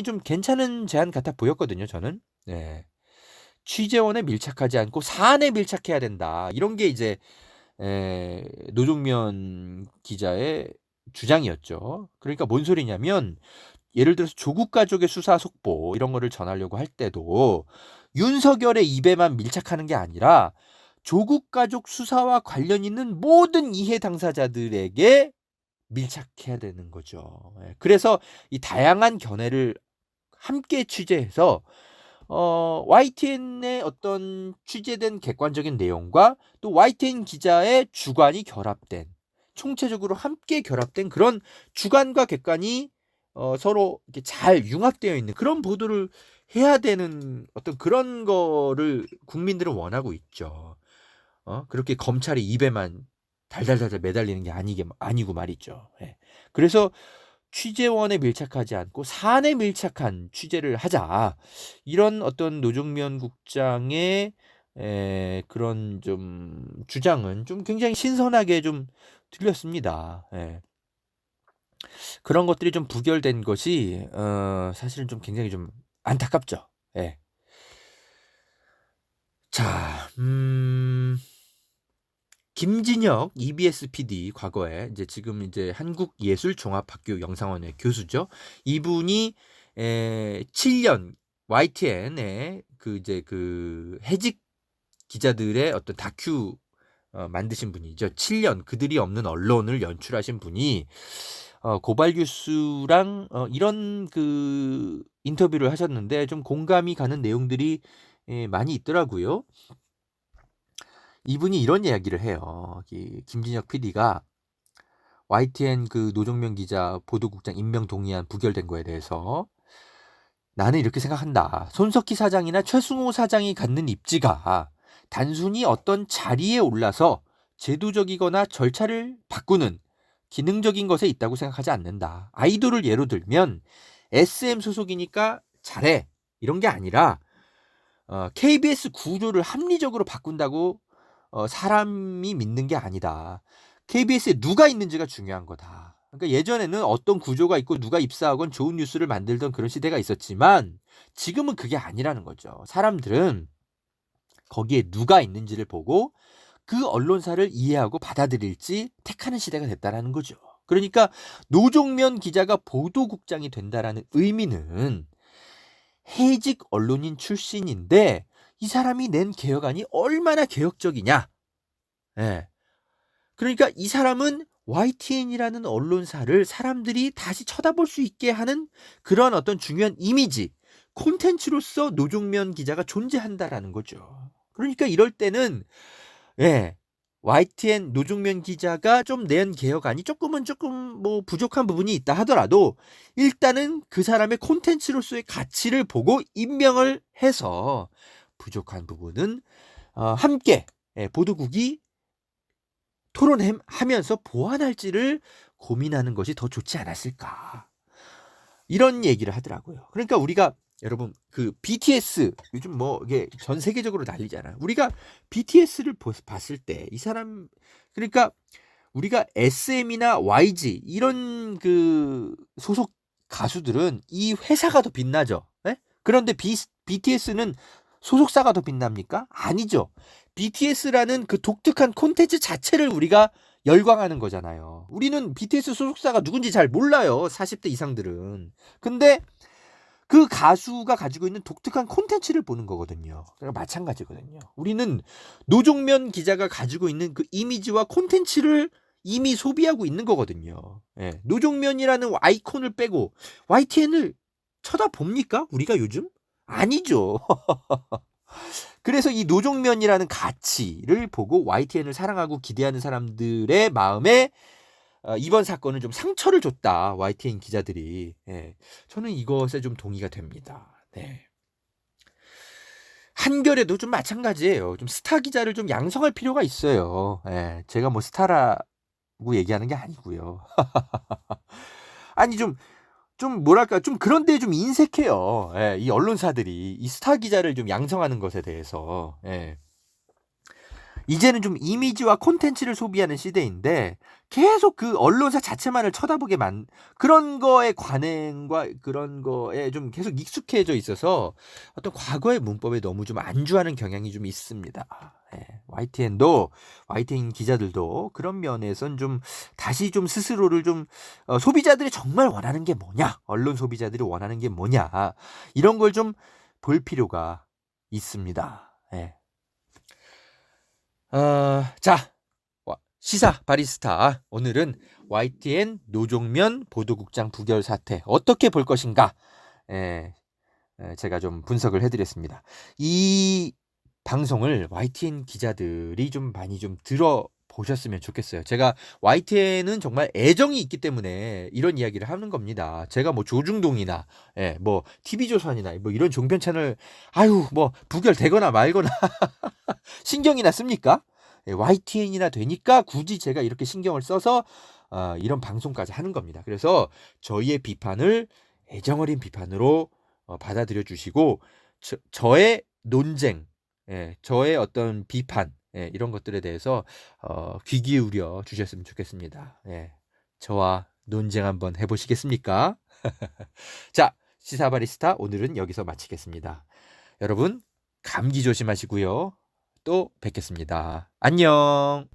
S1: 좀 괜찮은 제안 같아 보였거든요, 저는. 네. 취재원에 밀착하지 않고 사안에 밀착해야 된다. 이런 게 이제 노종면 기자의 주장이었죠. 그러니까 뭔 소리냐면 예를 들어서 조국 가족의 수사 속보 이런 거를 전하려고 할 때도 윤석열의 입에만 밀착하는 게 아니라 조국 가족 수사와 관련 있는 모든 이해 당사자들에게 밀착해야 되는 거죠. 예, 그래서 이 다양한 견해를 함께 취재해서 YTN의 어떤 취재된 객관적인 내용과 또 YTN 기자의 주관이 결합된 총체적으로 함께 결합된 그런 주관과 객관이 서로 이렇게 잘 융합되어 있는 그런 보도를 해야 되는 어떤 그런 거를 국민들은 원하고 있죠. 그렇게 검찰이 입에만 달달달달 매달리는 게 아니고 말이죠. 예. 그래서 취재원에 밀착하지 않고 사안에 밀착한 취재를 하자. 이런 어떤 노종면 국장의 그런 좀 주장은 좀 굉장히 신선하게 좀 들렸습니다. 예. 그런 것들이 좀 부결된 것이 사실은 좀 굉장히 좀 안타깝죠. 예. 자, 김진혁 EBS PD 과거에 이제 지금 이제 한국예술종합학교 영상원의 교수죠. 이분이 7년 YTN의 그 이제 그 해직 기자들의 어떤 다큐 만드신 분이죠. 7년 그들이 없는 언론을 연출하신 분이 고발 뉴스랑 이런 그 인터뷰를 하셨는데 좀 공감이 가는 내용들이 많이 있더라고요. 이분이 이런 이야기를 해요. 김진혁 PD가 YTN 그 노종면 기자 보도국장 임명 동의안 부결된 거에 대해서 나는 이렇게 생각한다. 손석희 사장이나 최승호 사장이 갖는 입지가 단순히 어떤 자리에 올라서 제도적이거나 절차를 바꾸는 기능적인 것에 있다고 생각하지 않는다. 아이돌을 예로 들면 SM 소속이니까 잘해. 이런 게 아니라 KBS 구조를 합리적으로 바꾼다고 사람이 믿는 게 아니다. KBS에 누가 있는지가 중요한 거다. 그러니까 예전에는 어떤 구조가 있고 누가 입사하건 좋은 뉴스를 만들던 그런 시대가 있었지만 지금은 그게 아니라는 거죠. 사람들은 거기에 누가 있는지를 보고 그 언론사를 이해하고 받아들일지 택하는 시대가 됐다라는 거죠. 그러니까 노종면 기자가 보도국장이 된다라는 의미는 해직 언론인 출신인데 이 사람이 낸 개혁안이 얼마나 개혁적이냐. 예. 그러니까 이 사람은 YTN이라는 언론사를 사람들이 다시 쳐다볼 수 있게 하는 그런 어떤 중요한 이미지, 콘텐츠로서 노종면 기자가 존재한다라는 거죠. 그러니까 이럴 때는 YTN 노종면 기자가 좀 낸 개혁안이 조금 뭐 부족한 부분이 있다 하더라도 일단은 그 사람의 콘텐츠로서의 가치를 보고 임명을 해서 부족한 부분은 함께 보도국이 토론하면서 보완할지를 고민하는 것이 더 좋지 않았을까. 이런 얘기를 하더라고요. 그러니까 우리가 여러분 그 BTS 요즘 뭐 이게 전 세계적으로 난리잖아. 우리가 BTS를 봤을 때 이 사람 그러니까 우리가 SM이나 YG 이런 그 소속 가수들은 이 회사가 더 빛나죠. 네? 그런데 BTS는 소속사가 더 빛납니까? 아니죠. BTS라는 그 독특한 콘텐츠 자체를 우리가 열광하는 거잖아요. 우리는 BTS 소속사가 누군지 잘 몰라요. 40대 이상들은. 근데 그 가수가 가지고 있는 독특한 콘텐츠를 보는 거거든요. 그러니까 마찬가지거든요. 우리는 노종면 기자가 가지고 있는 그 이미지와 콘텐츠를 이미 소비하고 있는 거거든요. 예. 노종면이라는 아이콘을 빼고 YTN을 쳐다봅니까? 우리가 요즘? 아니죠. 그래서 이 노종면이라는 가치를 보고 YTN을 사랑하고 기대하는 사람들의 마음에 이번 사건은 좀 상처를 줬다. YTN 기자들이. 예. 저는 이것에 좀 동의가 됩니다. 네. 한겨레도 좀 마찬가지예요. 좀 스타 기자를 좀 양성할 필요가 있어요. 예. 제가 뭐 스타라고 얘기하는 게 아니고요. 아니 좀 좀 뭐랄까 좀 그런 데에 좀 인색해요. 예. 이 언론사들이 이 스타 기자를 좀 양성하는 것에 대해서. 예. 이제는 좀 이미지와 콘텐츠를 소비하는 시대인데 계속 그 언론사 자체만을 쳐다보게 그런 거에 관행과 그런 거에 좀 계속 익숙해져 있어서 어떤 과거의 문법에 너무 좀 안주하는 경향이 좀 있습니다. 예. YTN 기자들도 그런 면에선 좀 다시 좀 스스로를 좀 소비자들이 정말 원하는 게 뭐냐? 언론 소비자들이 원하는 게 뭐냐? 이런 걸 좀 볼 필요가 있습니다. 예. 자, 시사 바리스타. 오늘은 YTN 노종면 보도국장 부결 사태 어떻게 볼 것인가? 예, 제가 좀 분석을 해드렸습니다. 이 방송을 YTN 기자들이 좀 많이 좀 들어보셨으면 좋겠어요. 제가 YTN은 정말 애정이 있기 때문에 이런 이야기를 하는 겁니다. 제가 뭐 조중동이나 뭐 TV조선이나 뭐 이런 종편 채널 뭐 부결되거나 말거나 신경이나 씁니까? YTN이나 되니까 굳이 제가 이렇게 신경을 써서 이런 방송까지 하는 겁니다. 그래서 저희의 비판을 애정어린 비판으로 받아들여 주시고 저의 논쟁, 저의 어떤 비판 이런 것들에 대해서 귀 기울여 주셨으면 좋겠습니다. 저와 논쟁 한번 해보시겠습니까? 자, 시사바리스타 오늘은 여기서 마치겠습니다. 여러분 감기 조심하시고요. 또 뵙겠습니다. 안녕.